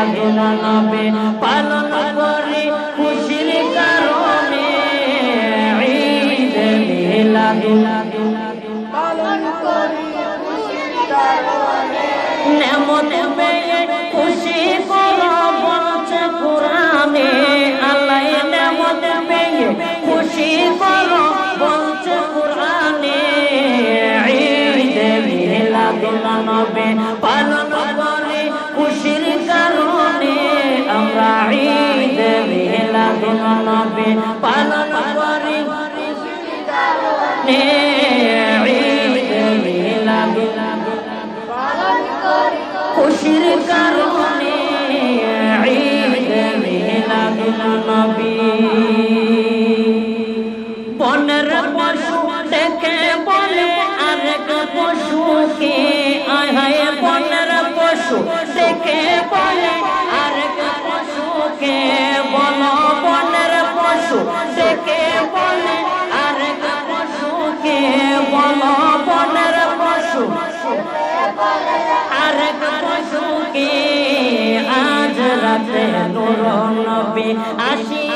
মিলাদুন নবী পালন করি খুশির কারণে ঈদে মিলাদুন পালন করি খুশির কারণে নেমত পেয়ে খুশি করো বলছে কোরআনে আল্লাহ নেমত পেয়ে খুশি করো বলছে কোরআনে ঈদে মিলাদুন নবী পালন করি খুশির কারণে আমরা ঈদে মিলাদুন নবী পালন করি খুশির কারণে ঈদে মিলাদুন পালন করি খুশির কারণে ঈদে মিলাদুন নবী বনের পশু দেখে বলে আরেক পশুকে আয় হায় বনের পশু দেখে বলে আরেক পশুকে বলো বনের পশু দেখে বলে আরেক পশুকে বলো বনের পশু আরেক পশুকে আজ রাতে নূর নবী আসি